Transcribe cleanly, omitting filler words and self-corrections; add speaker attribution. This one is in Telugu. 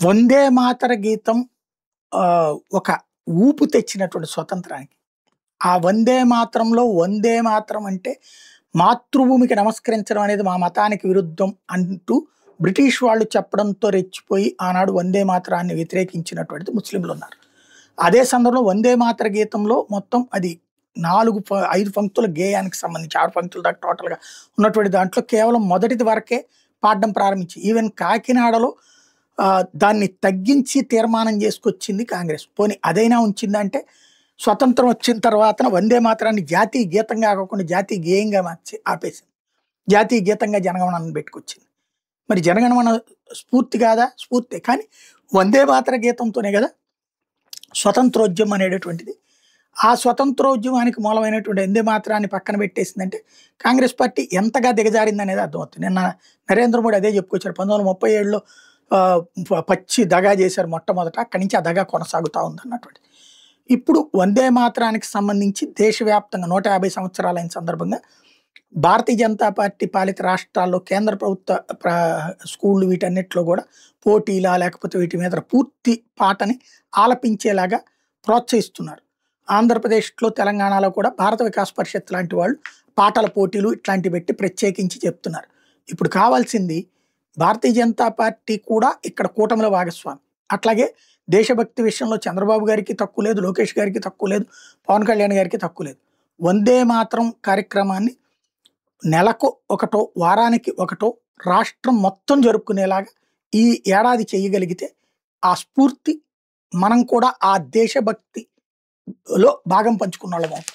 Speaker 1: వందే మాతర గీతం ఒక ఊపు తెచ్చినటువంటి స్వతంత్రానికి. ఆ వందే మాతరంలో వందే మాతరం అంటే మాతృభూమికి నమస్కరించడం అనేది మా మతానికి విరుద్ధం అంటూ బ్రిటిష్ వాళ్ళు చెప్పడంతో రెచ్చిపోయి ఆనాడు వందే మాతరాన్ని వ్యతిరేకించినటువంటిది ముస్లింలున్నారు. అదే సందర్భంలో వందే మాతర గీతంలో మొత్తం అది 5 పంక్తుల గేయానికి సంబంధించి 6 పంక్తుల దాకా టోటల్‌గా ఉన్నటువంటి దాంట్లో కేవలం మొదటిది వరకే పాడడం ప్రారంభించి ఈవెన్ కాకినాడలో దాన్ని తగ్గించి తీర్మానం చేసుకొచ్చింది కాంగ్రెస్. పోనీ అదైనా ఉంచిందంటే స్వతంత్రం వచ్చిన తర్వాతన వందే మాతరాన్ని జాతీయ గీతంగా కాకుండా జాతీయ గేయంగా మార్చి ఆపేసింది. జాతీయ గీతంగా జనగణమనని పెట్టుకొచ్చింది. మరి జనగణమన స్ఫూర్తి కాదా? స్ఫూర్తే. కానీ వందే మాతర గీతంతోనే కదా స్వతంత్రోద్యమం అనేటటువంటిది. ఆ స్వతంత్రోద్యమానికి మూలమైనటువంటి వందే మాతరాన్ని పక్కన పెట్టేసిందంటే కాంగ్రెస్ పార్టీ ఎంతగా దిగజారిందనేది అర్థమవుతుంది. నిన్న నరేంద్ర మోడీ అదే చెప్పుకొచ్చారు. 1937లో పచ్చి దగా చేశారు మొట్టమొదట. అక్కడి నుంచి ఆ దగా కొనసాగుతూ ఉందన్నటువంటి. ఇప్పుడు వందే మాతరానికి సంబంధించి దేశవ్యాప్తంగా 150 సంవత్సరాలైన సందర్భంగా భారతీయ జనతా పార్టీ పాలిత రాష్ట్రాల్లో కేంద్ర ప్రభుత్వ స్కూళ్ళు వీటన్నిటిలో కూడా పోటీలా లేకపోతే వీటి మీద పూర్తి పాటని ఆలపించేలాగా ప్రోత్సహిస్తున్నారు. ఆంధ్రప్రదేశ్లో తెలంగాణలో కూడా భారత వికాస్ పరిషత్ లాంటి వాళ్ళు పాటల పోటీలు ఇట్లాంటివి పెట్టి ప్రత్యేకించి చెప్తున్నారు. ఇప్పుడు కావాల్సింది భారతీయ జనతా పార్టీ కూడా ఇక్కడ కూటమిలో భాగస్వామి. అట్లాగే దేశభక్తి విషయంలో చంద్రబాబు గారికి తక్కువ లేదు, లోకేష్ గారికి తక్కువ లేదు, పవన్ కళ్యాణ్ గారికి తక్కువ లేదు. వందే మాతరం కార్యక్రమాన్ని నెలకు ఒకటో వారానికి ఒకటో రాష్ట్రం మొత్తం జరుపుకునేలాగా ఈ ఏడాది చేయగలిగితే ఆ స్ఫూర్తి మనం కూడా ఆ దేశభక్తిలో భాగం పంచుకున్న వాళ్ళం అవుతాం.